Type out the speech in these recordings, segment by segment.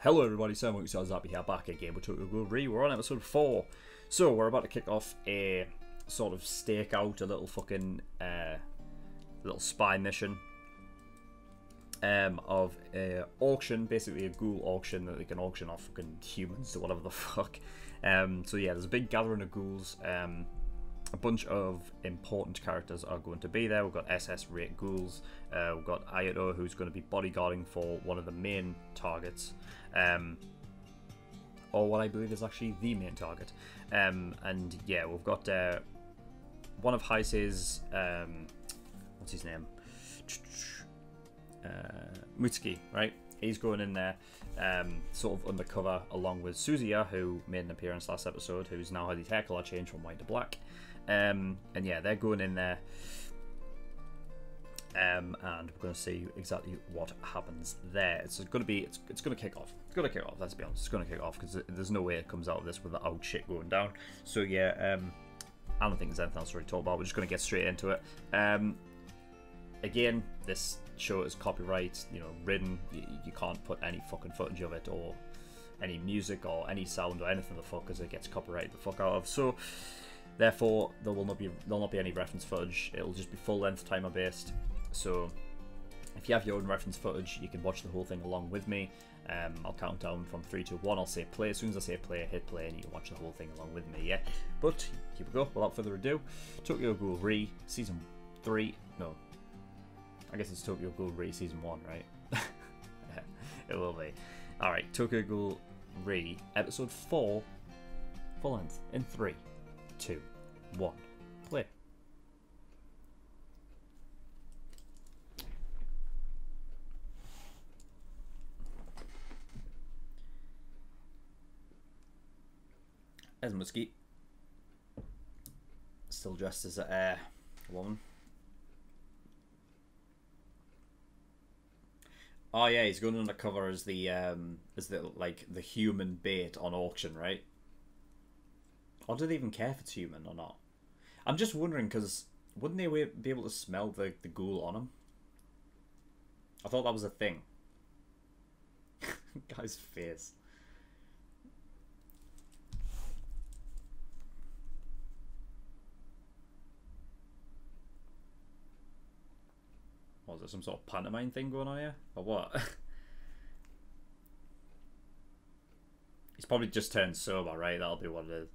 Hello everybody, SirMonkeySuit here, back again with Ghoul. We're on episode 4. So we're about to kick off a sort of stake out a little fucking little spy mission of a auction, basically a ghoul auction that they can auction off fucking humans or whatever the fuck. So yeah, there's a big gathering of ghouls. A bunch of important characters are going to be there. We've got SS rate ghouls. We've got Ayato, who's going to be bodyguarding for one of the main targets. Or what I believe is actually the main target. And yeah, we've got one of Heise's, what's his name? Mutsuki, right? He's going in there, sort of undercover, along with Suzuya, who made an appearance last episode, who's now had his hair colour changed from white to black. And yeah, they're going in there, and we're going to see exactly what happens there. It's going to kick off. It's going to kick off. Let's be honest. It's going to kick off because there's no way it comes out of this without shit going down. So yeah, I don't think there's anything else to really talk about. We're just going to get straight into it. Again, this show is copyright, ridden. You can't put any fucking footage of it or any music or any sound or anything the fuck, because it gets copyrighted the fuck out of. So therefore, there'll not be any reference footage. It'll just be full length timer based. So if you have your own reference footage, you can watch the whole thing along with me. I'll count down from 3, 2, 1. I'll say play. As soon as I say play, hit play, and you can watch the whole thing along with me. Yeah. But here we go. Without further ado, Tokyo Ghoul Re season 3. No, I guess it's Tokyo Ghoul Re season 1, right? Yeah, it will be. All right, Tokyo Ghoul Re episode 4, full length in 3, 2, 1, play. There's Muskie, still dressed as a woman. Oh yeah, he's going undercover as the human bait on auction, right? Or do they even care if it's human or not? I'm just wondering, because wouldn't they be able to smell the ghoul on him? I thought that was a thing. Guy's face. What, is there some sort of pantomime thing going on here? Or what? He's probably just turned sober, right? That'll be what it is.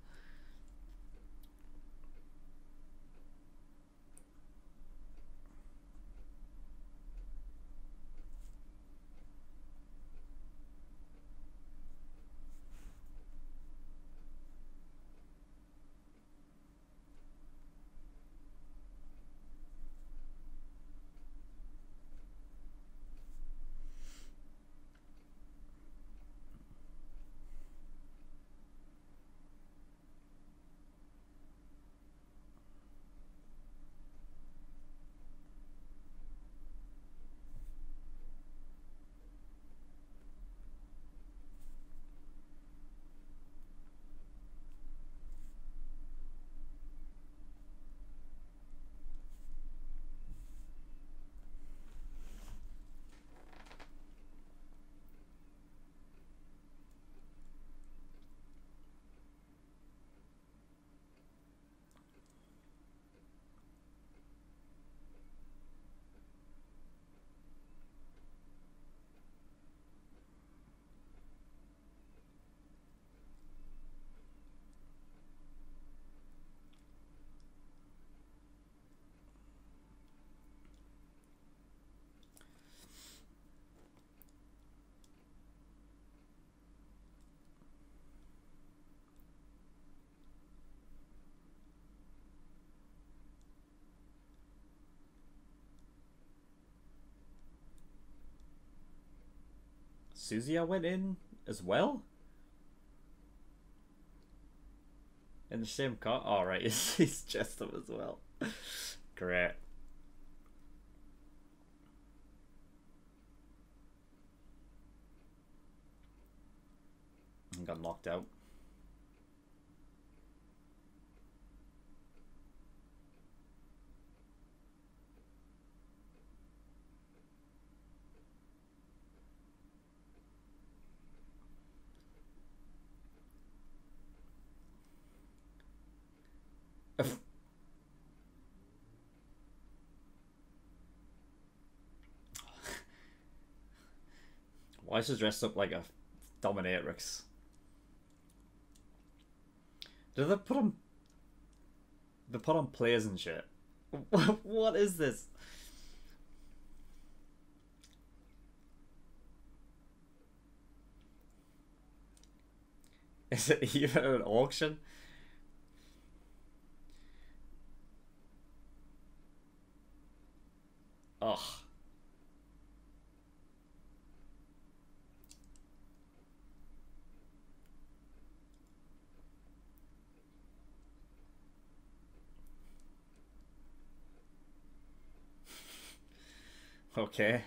Suzuya went in as well? In the same car? Oh, right, he's dressed up as well. Great. And got knocked out. Why is she dressed up like a dominatrix? Do they put on... They put on plays and shit. What is this? Is it even an auction? Ugh. Okay.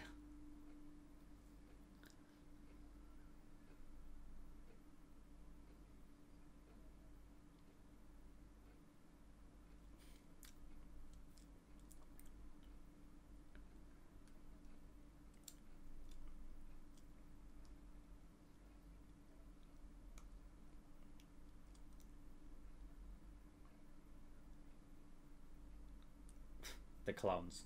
The clowns.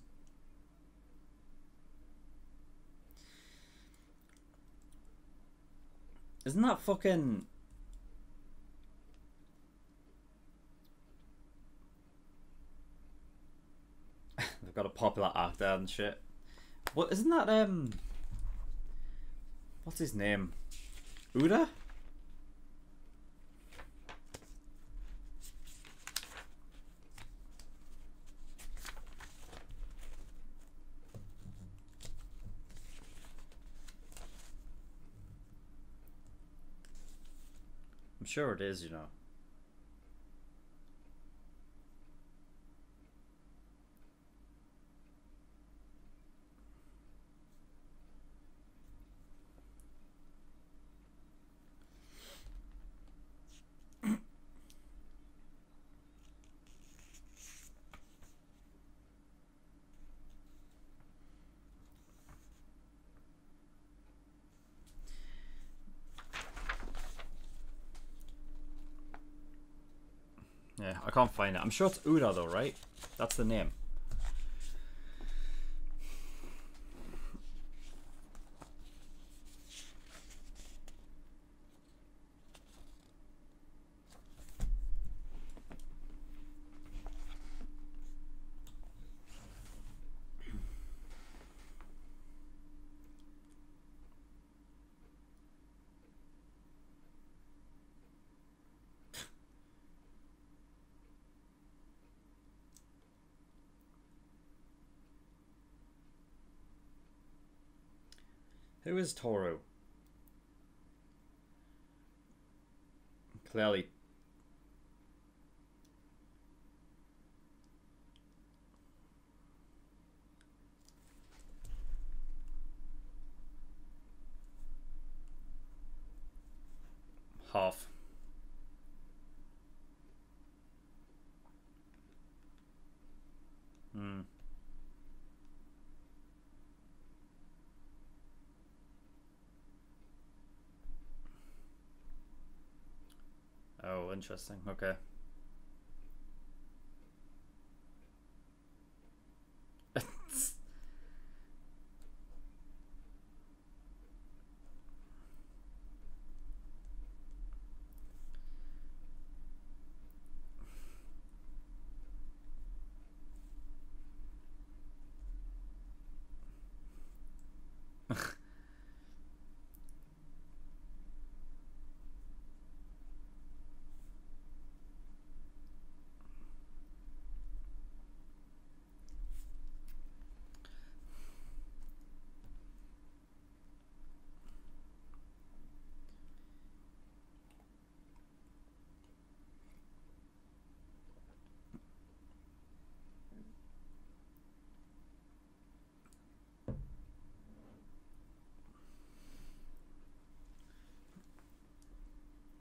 Isn't that fucking... They've got a popular actor and shit. What, isn't that, what's his name? Uda? I'm sure it is, you know. Yeah, I can't find it. I'm sure it's Uda though, right? That's the name. Who is Toru? Clearly. Half. Hmm. Oh, interesting. Okay.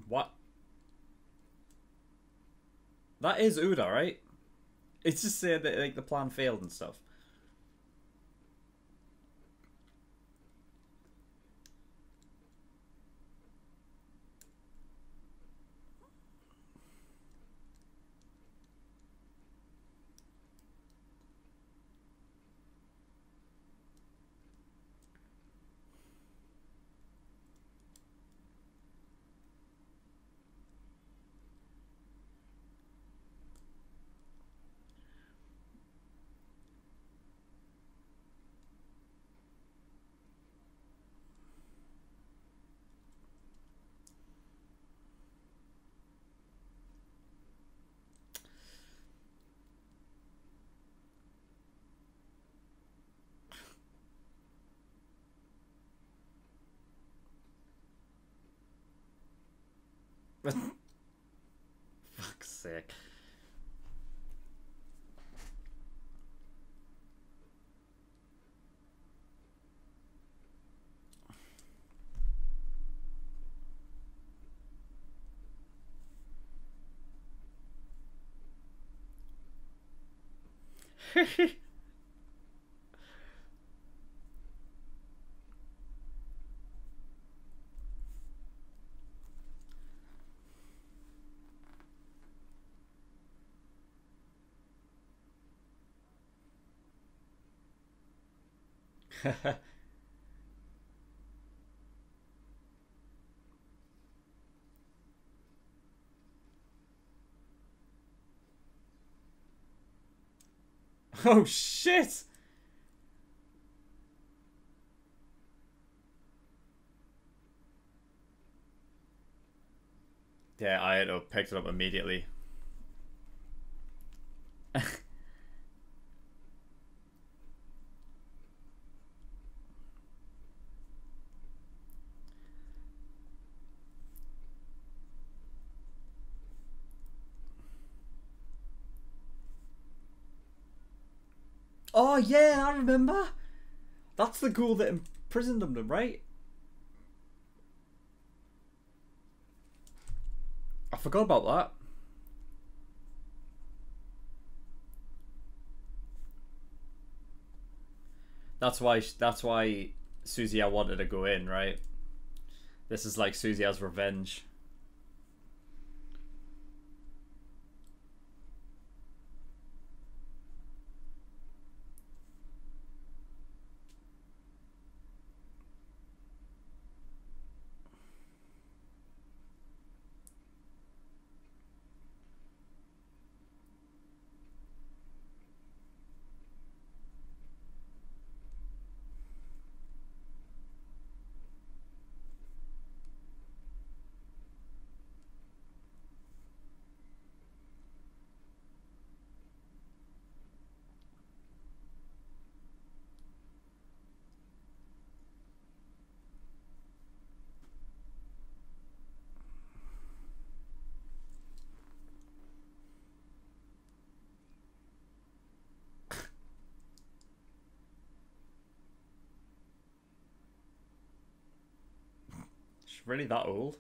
What? That is Uda, right? It's just saying that like the plan failed and stuff. Fuck's sake. Oh shit! Yeah, I had picked it up immediately. Oh yeah, I remember. That's the ghoul that imprisoned them, right? I forgot about that. That's why Suzie wanted to go in, right? This is like Suzia's revenge. She's really that old?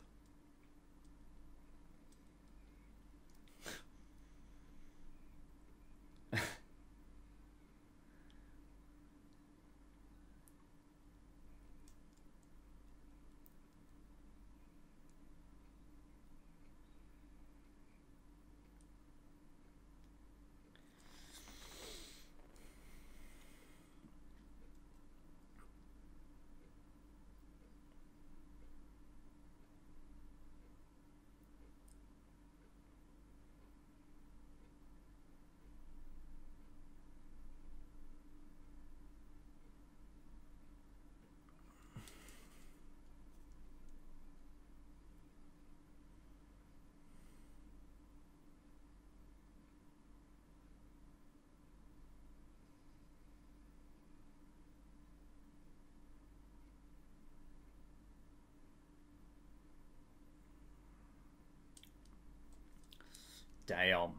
Damn.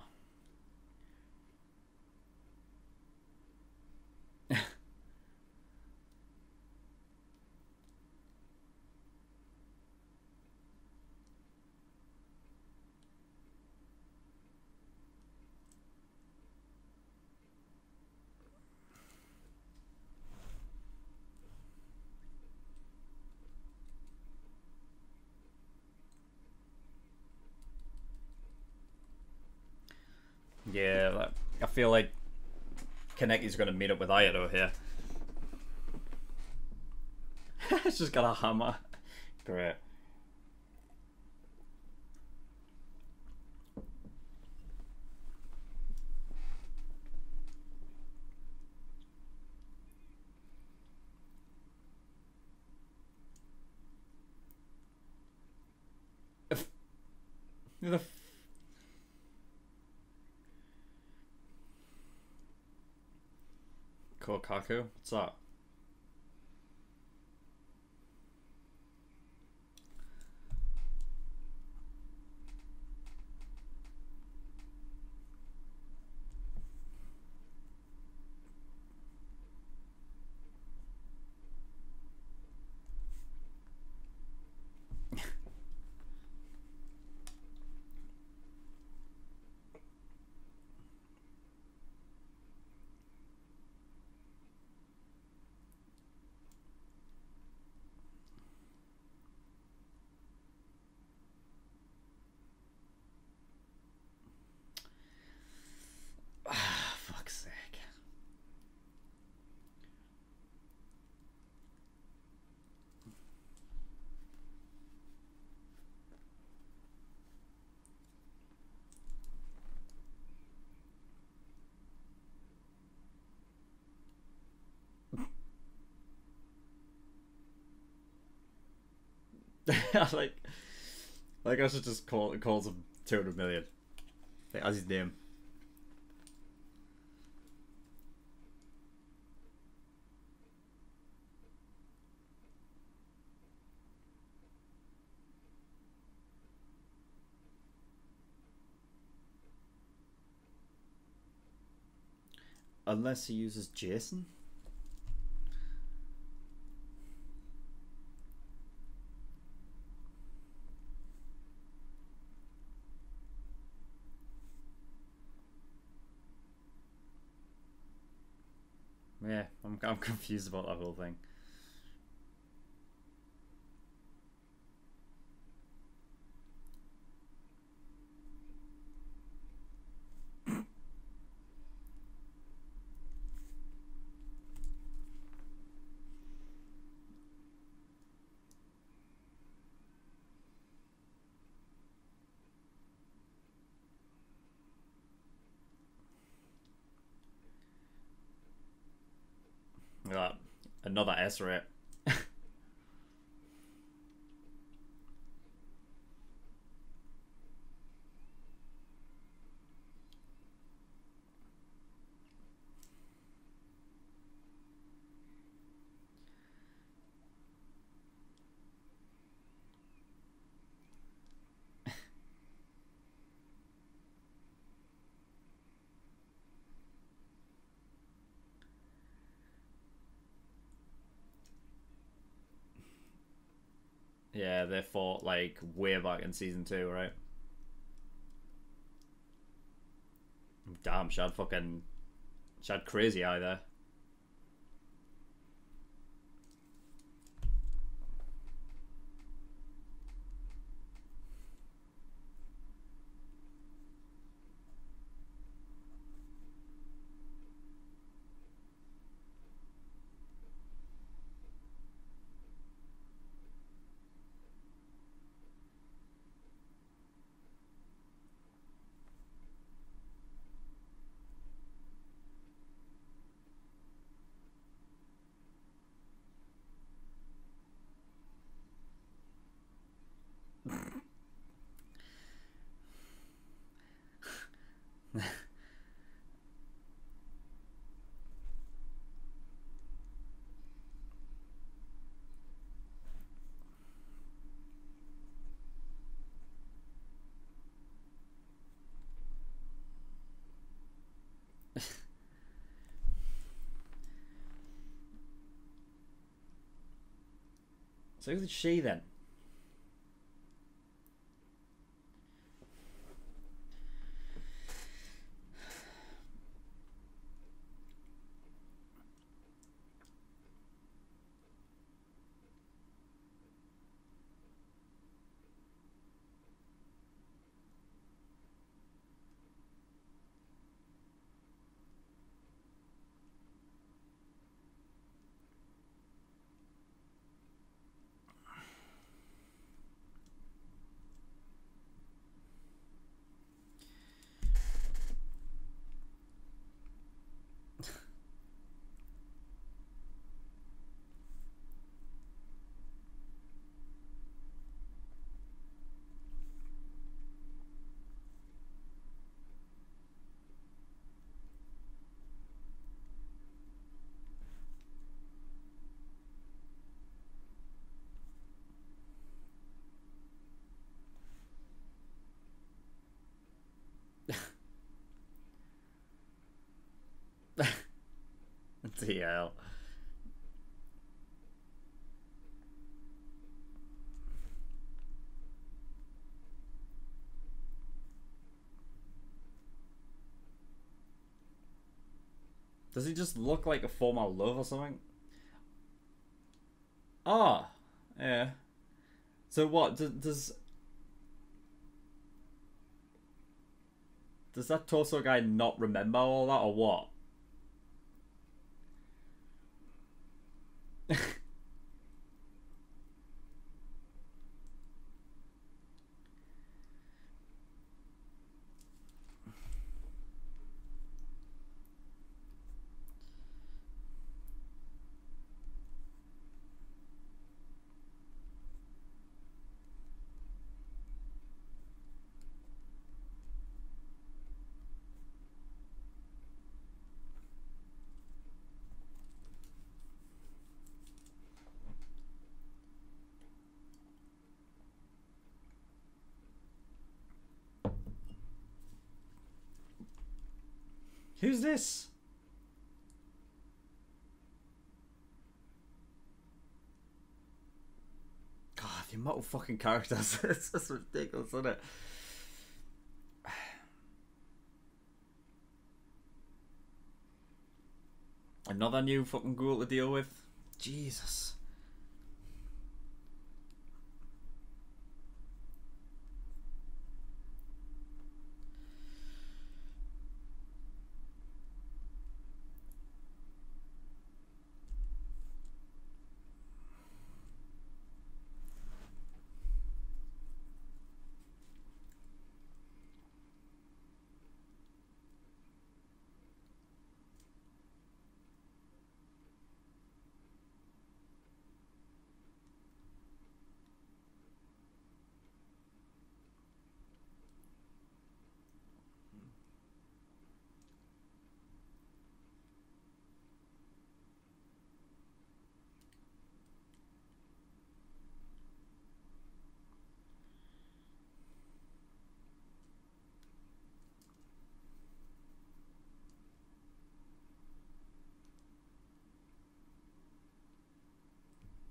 Yeah, like, I feel like Kaneki's gonna meet up with Ayato here. It's just got a hammer. Great. The Kokaku? What's that? like, I should just calls him 200 million. Like, as his name. Unless he uses Jason. Yeah, I'm confused about that whole thing. Another S rate. Yeah, they fought like way back in season 2, right? Damn, she had crazy eye there. So who's she then? TL. Does he just look like a former love or something? Ah, yeah. So what does that torso guy not remember all that or what? Who's this? God, the amount of fucking characters. It's just ridiculous, isn't it? Another new fucking Ghoul to deal with. Jesus.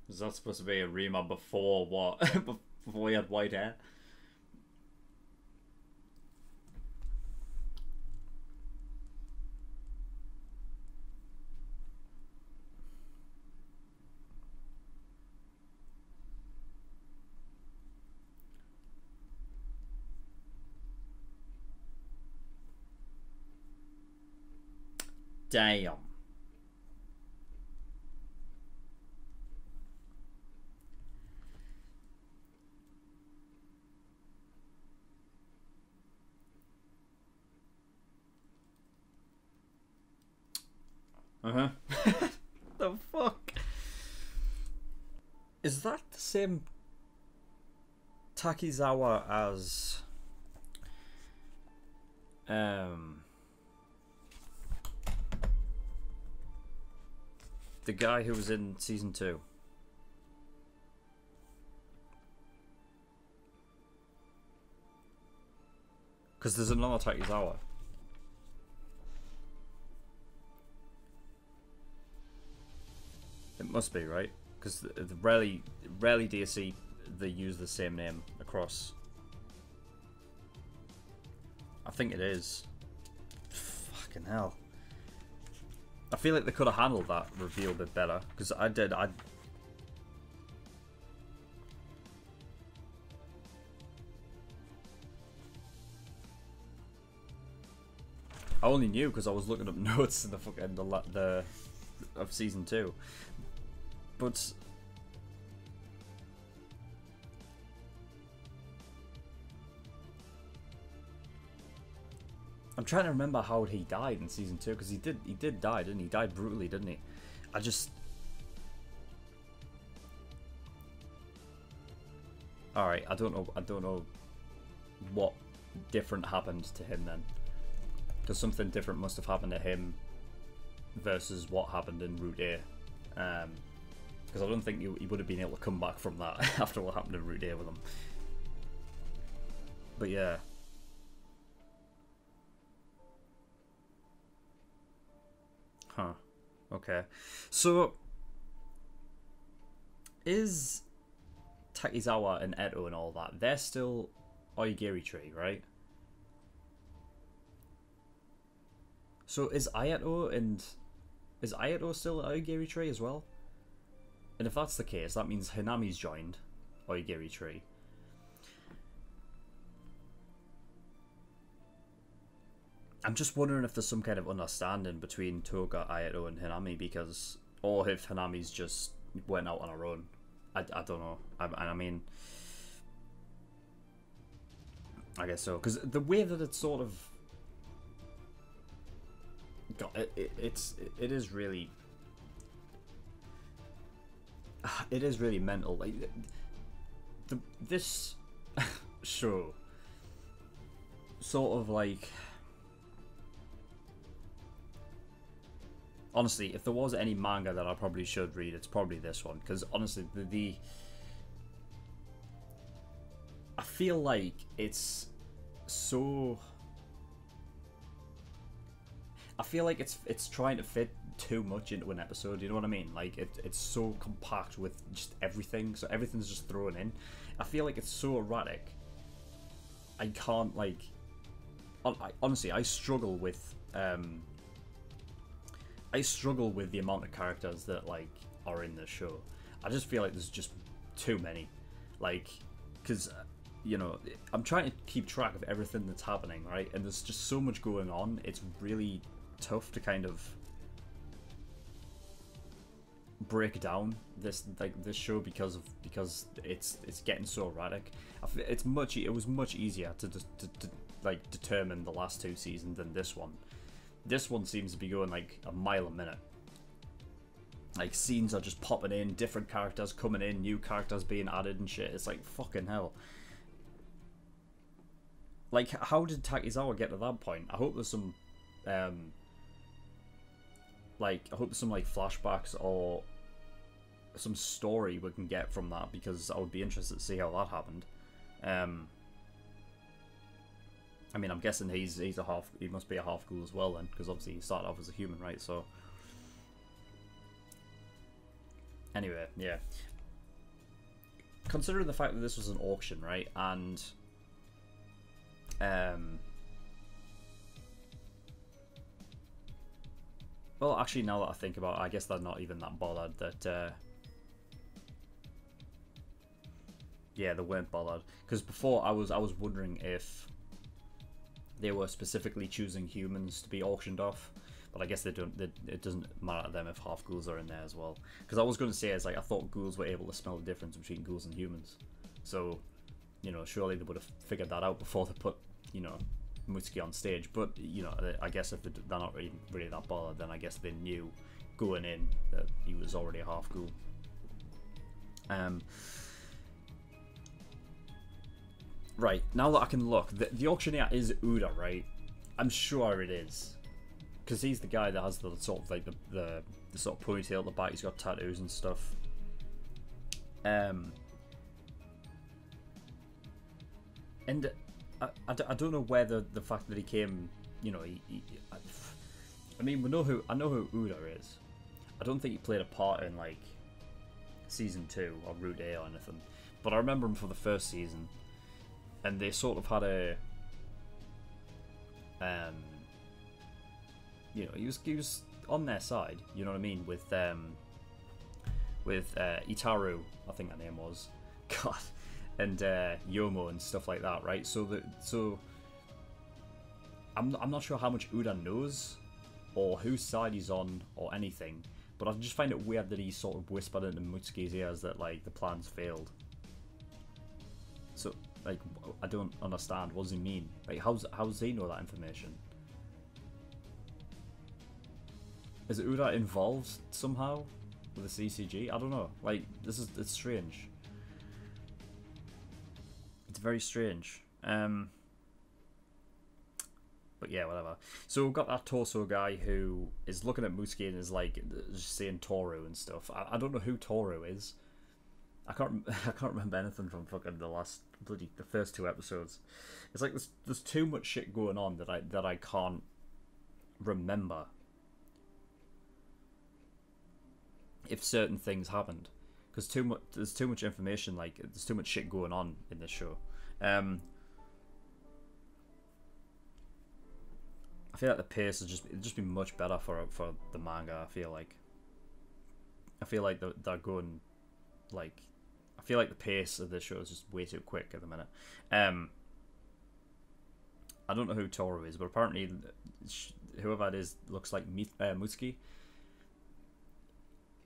Is that supposed to be a Rima before what? Before he had white hair? Damn. Uh-huh. The fuck? Is that the same Takizawa as the guy who was in season 2? Because there's another Takizawa. It must be, right? Because rarely do you see they use the same name across. I think it is. Fucking hell. I feel like they could have handled that reveal a bit better. Because I only knew because I was looking up notes in the fucking of season 2. But I'm trying to remember how he died in season 2 because he did die, didn't he? He died brutally, didn't he? All right, I don't know what different happened to him then. Because something different must have happened to him versus what happened in Route A. Because I don't think he would have been able to come back from that after what happened in Route A with him. But yeah. Huh. Okay. So, is Takizawa and Eto and all that, they're still Oigiri Tree, right? So is Ayato still Oigiri Tree as well? And if that's the case, that means Hinami's joined Oigiri Tree. I'm just wondering if there's some kind of understanding between Toga, Ayato, and Hinami, because, or if Hinami's just went out on her own. I don't know. I mean, I guess so, because the way that it's sort of it is really mental. Like this show sort of like, honestly, if there was any manga that I probably should read, it's probably this one, because honestly I feel like it's so, I feel like it's trying to fit too much into an episode. You know what I mean? Like it's so compact with just everything, so everything's just thrown in. I feel like it's so erratic. I can't like. Honestly, I struggle with the amount of characters that like are in the show. I just feel like there's just too many, like, because you know, I'm trying to keep track of everything that's happening, right? And there's just so much going on. It's really tough to kind of break down this show because it's getting so erratic. It was much easier to like determine the last 2 seasons than this one. This one seems to be going like a mile a minute. Like, scenes are just popping in, different characters coming in, new characters being added and shit. It's like, fucking hell. Like, how did Takizawa get to that point? I hope there's some, flashbacks or some story we can get from that, because I would be interested to see how that happened. I mean, I'm guessing he must be a half ghoul as well then, because obviously he started off as a human, right? So, anyway, yeah. Considering the fact that this was an auction, right, and well, actually, now that I think about it, I guess they're not even that bothered that. Yeah, they weren't bothered, because before I was wondering if they were specifically choosing humans to be auctioned off, but I guess they don't. It doesn't matter to them if half ghouls are in there as well. Because I was going to say, I thought ghouls were able to smell the difference between ghouls and humans. So, you know, surely they would have figured that out before they put, you know, Mutsuki on stage. But, you know, I guess if they're not really that bothered, then I guess they knew going in that he was already a half ghoul. Right, now that I can look, the auctioneer is Uda, right? I'm sure it is, because he's the guy that has the sort of like the sort of ponytail at the back. He's got tattoos and stuff. And I don't know whether the fact that he came, you know, I mean, I know who Uda is. I don't think he played a part in like season 2 or Route A or anything, but I remember him for the first season. And they sort of had a, you know, he was on their side. You know what I mean? With Itaru, I think her name was, God, and Yomo and stuff like that, right? So I'm not sure how much Uda knows, or whose side he's on, or anything. But I just find it weird that he sort of whispered into Mutsuki's ears that like the plans failed. So. Like, I don't understand. What does he mean? Like, how does he know that information? Is Uda involved somehow with the CCG? I don't know. Like, it's strange. It's very strange. But yeah, whatever. So we've got that torso guy who is looking at Mutsuki and is like just saying Toru and stuff. I don't know who Toru is. I can't remember anything from fucking the first 2 episodes. It's like there's too much shit going on that I can't remember if certain things happened, because there's too much information. Like, there's too much shit going on in this show. I feel like the pace it'd just be much better for the manga. I feel like they're going like. I feel like the pace of this show is just way too quick at the minute. I don't know who Toru is, but apparently whoever it is looks like Mutsuki.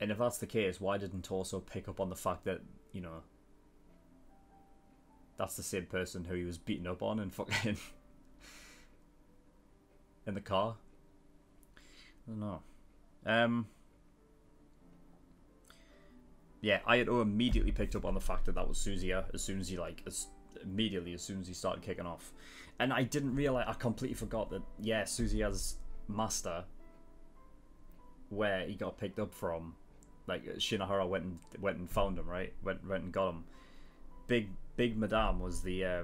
And if that's the case, why didn't Torso pick up on the fact that, you know, that's the same person who he was beating up on and fucking in the car? I don't know. Yeah, Ayato immediately picked up on the fact that was Suzuya as soon as he as soon as he started kicking off, and I didn't realize. I completely forgot that. Yeah, Suzuya's master, where he got picked up from, like Shinohara went and found him, right? Went and got him. Big Madame was the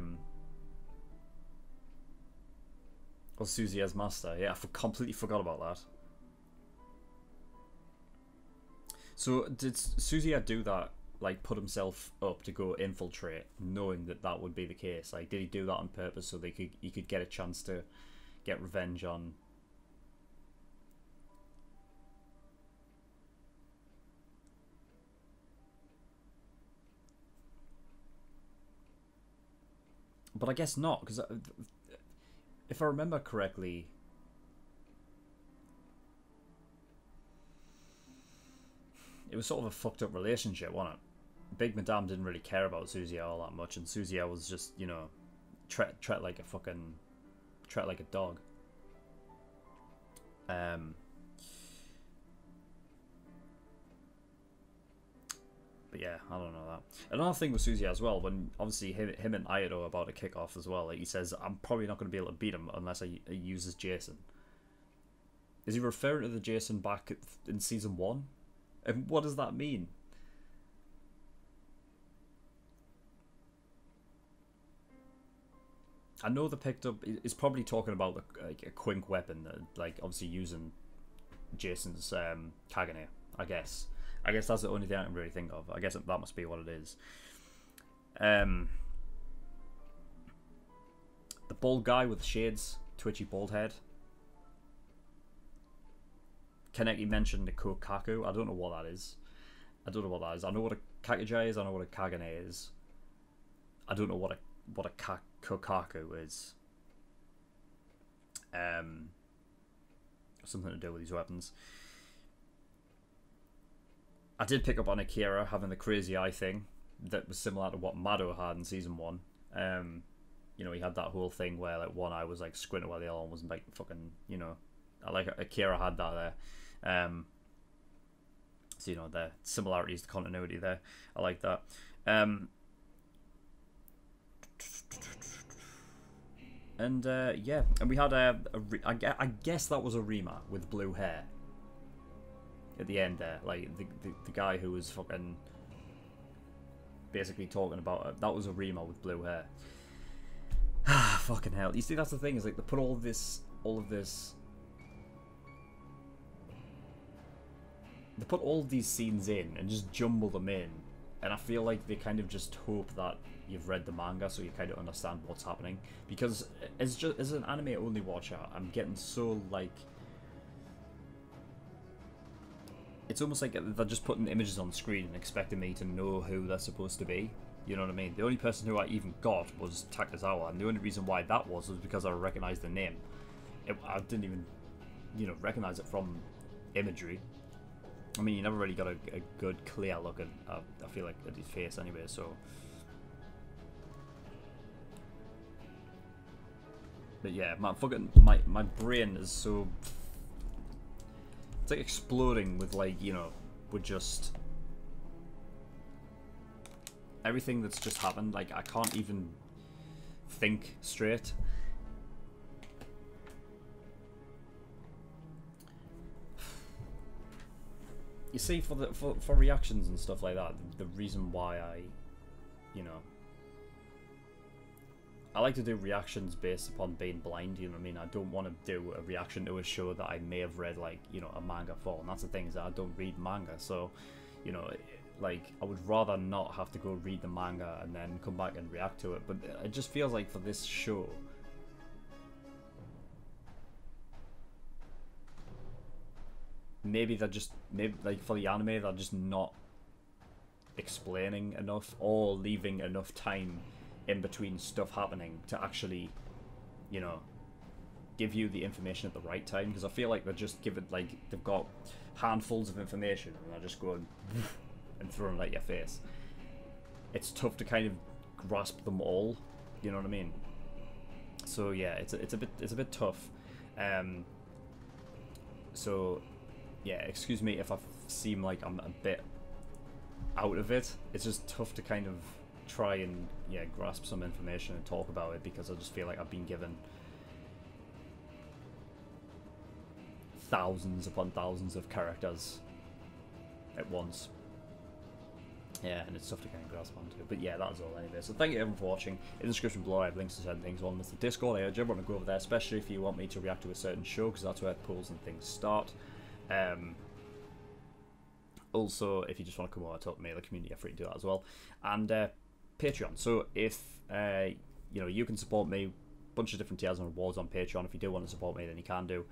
Or Susie as master. Yeah, completely forgot about that. So did Susie do that? Like put himself up to go infiltrate, knowing that that would be the case. Like, did he do that on purpose so he could get a chance to get revenge on? But I guess not, because if I remember correctly, it was sort of a fucked up relationship, wasn't it? Big Madame didn't really care about Susie all that much, and Susie was just, you know, treat like a dog. But yeah, I don't know that. Another thing with Susie as well, when obviously him and Ayato are about to kick off as well, like he says, I'm probably not going to be able to beat him unless I use Jason. Is he referring to the Jason back in season 1? And what does that mean? I know they picked up. It's probably talking about like a quink weapon, like obviously using Jason's Kagane. I guess that's the only thing I can really think of. I guess that must be what it is. The bald guy with shades, twitchy bald head. Kaneki mentioned the Kokaku. I don't know what that is. I know what a Kakujai is. I know what a Kagane is. I don't know what a Kokaku is. Something to do with these weapons. I did pick up on Akira having the crazy eye thing that was similar to what Mado had in season 1. You know, he had that whole thing where like one eye was like squinting while the other one was like fucking, you know. I like Akira had that there. So you know, the similarities, the continuity there. I like that. And yeah, and we had I guess that was a Rima with blue hair at the end there, like the guy who was fucking basically talking about it. That was a Rima with blue hair. Fucking hell! You see, that's the thing, is like they put all of this, they put all these scenes in and just jumble them in, and I feel like they kind of just hope that you've read the manga so you kind of understand what's happening, because as an anime only watcher, I'm getting so like, it's almost like they're just putting images on screen and expecting me to know who they're supposed to be. You know what I mean? The only person who I even got was Takezawa, and the only reason why that was because I recognized the name. I didn't even, you know, recognize it from imagery. I mean, you never really got a good, clear look at, I feel like, at his face anyway, so. But yeah, my brain is so, it's like exploding with, like, you know, with just everything that's just happened. Like, I can't even think straight. You see, for reactions and stuff like that, the reason why you know, I like to do reactions based upon being blind, you know what I mean? I don't want to do a reaction to a show that I may have read, like, you know, a manga for, and that's the thing, is that I don't read manga, so, you know, like, I would rather not have to go read the manga and then come back and react to it, but it just feels like for this show, maybe like for the anime, they're just not explaining enough or leaving enough time in between stuff happening to actually, you know, give you the information at the right time, because I feel like they're just giving, like, they've got handfuls of information and they're just going and throwing it at your face. It's tough to kind of grasp them all, you know what I mean? So yeah, it's a bit tough. So yeah, excuse me if I seem like I'm a bit out of it. It's just tough to kind of try and, yeah, grasp some information and talk about it, because I just feel like I've been given thousands upon thousands of characters at once. Yeah, and it's tough to kind of grasp onto. But yeah, that was all anyway. So thank you everyone for watching. In the description below I have links to certain things. One is the Discord. I urge everyone to go over there, especially if you want me to react to a certain show, because that's where polls and things start. Also, if you just want to come over and talk to me, the community are free to do that as well. And Patreon. So if you know, you can support me, bunch of different tiers and rewards on Patreon. If you do want to support me, then you can do.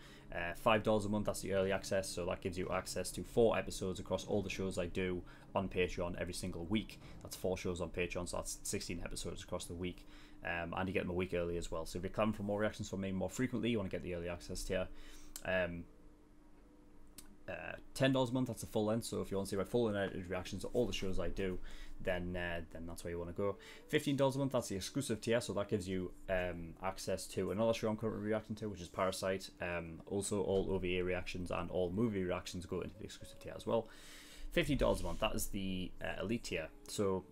$5 a month, that's the early access, so that gives you access to 4 episodes across all the shows I do on Patreon every single week. That's 4 shows on Patreon, so that's 16 episodes across the week. And you get them a week early as well. So if you're clamoring for more reactions from me more frequently, you want to get the early access tier. $10 a month, that's the full length, so if you want to see my full unedited reactions to all the shows I do, then that's where you want to go. $15 a month, that's the exclusive tier, so that gives you access to another show I'm currently reacting to, which is Parasite. Also, all OVA reactions and all movie reactions go into the exclusive tier as well. $50 a month, that is the elite tier, so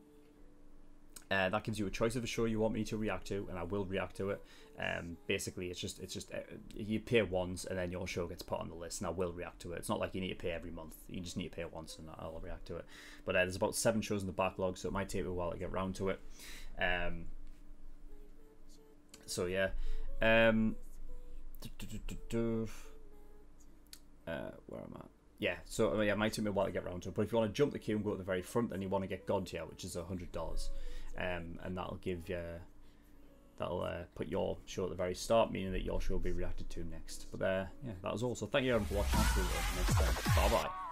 that gives you a choice of a show you want me to react to, and I will react to it. Basically, it's just you pay once, and then your show gets put on the list, and I will react to it. It's not like you need to pay every month; you just need to pay it once, and I'll react to it. But there's about 7 shows in the backlog, so it might take me a while to get round to it. So yeah, where am I? Yeah, so yeah, it might take me a while to get round to it. But if you want to jump the queue and go to the very front, then you want to get God tier, which is $100. And that'll give you, put your show at the very start, meaning that your show will be reacted to next. But yeah, that was all. So thank you everyone for watching. I'll see you next time. Bye bye.